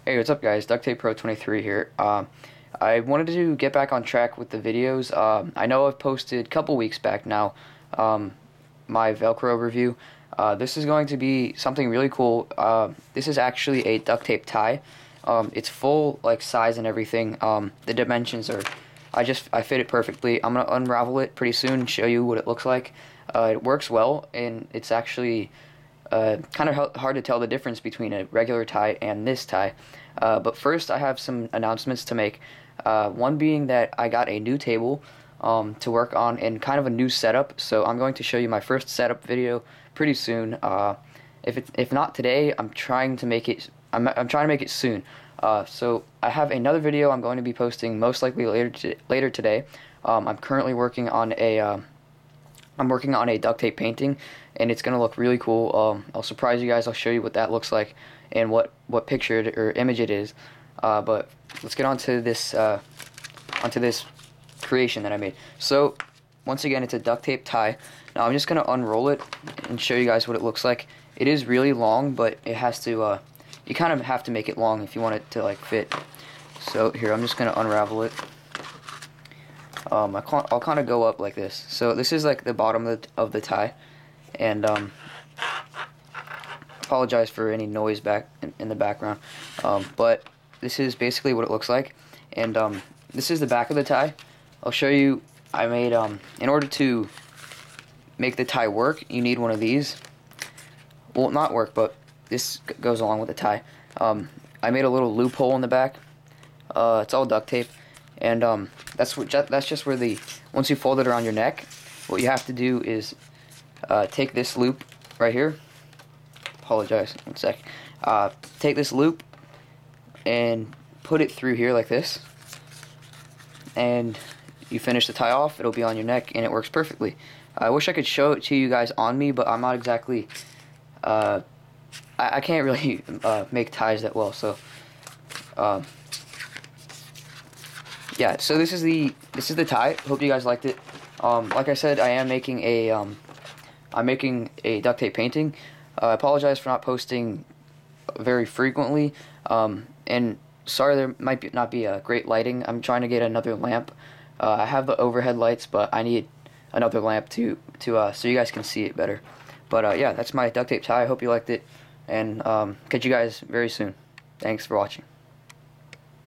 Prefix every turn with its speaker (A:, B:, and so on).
A: Hey, what's up guys? Duct Tape Pro 23 here. I wanted to get back on track with the videos. I know I've posted a couple weeks back now my Velcro review. This is going to be something really cool. This is actually a duct tape tie. It's full like size and everything. The dimensions are, I fit it perfectly. I'm gonna unravel it pretty soon and show you what it looks like. It works well, and it's actually kind of hard to tell the difference between a regular tie and this tie. But first I have some announcements to make. One being that I got a new table to work on and kind of a new setup, so I'm going to show you my first setup video pretty soon. If not today, I'm trying to make it soon. So I have another video I'm going to be posting most likely later today. I'm currently working on a duct tape painting, and it's gonna look really cool. I'll surprise you guys. I'll show you what that looks like and what picture or image it is. But let's get onto this creation that I made. So once again, it's a duct tape tie. Now I'm just gonna unroll it and show you guys what it looks like. It is really long, but it has to. You kind of have to make it long if you want it to like fit. So here, I'm just gonna unravel it. I'll kind of go up like this. So this is like the bottom of the tie, and apologize for any noise back in the background, but this is basically what it looks like, and this is the back of the tie. I'll show you. I made in order to make the tie work, you need one of these. Well, not work, but this goes along with the tie. I made a little loophole in the back. It's all duct tape. And that's just where once you fold it around your neck, what you have to do is take this loop right here. Apologize, one sec. Take this loop and put it through here like this, and you finish the tie off. It'll be on your neck, and it works perfectly. I wish I could show it to you guys on me, but I'm not exactly. I can't really make ties that well, so. Yeah, so this is the tie. Hope you guys liked it. Like I said, I'm making a duct tape painting. I apologize for not posting very frequently. And sorry there might not be a great lighting. I'm trying to get another lamp. I have the overhead lights, but I need another lamp so you guys can see it better. But yeah, that's my duct tape tie. I hope you liked it, and catch you guys very soon. Thanks for watching.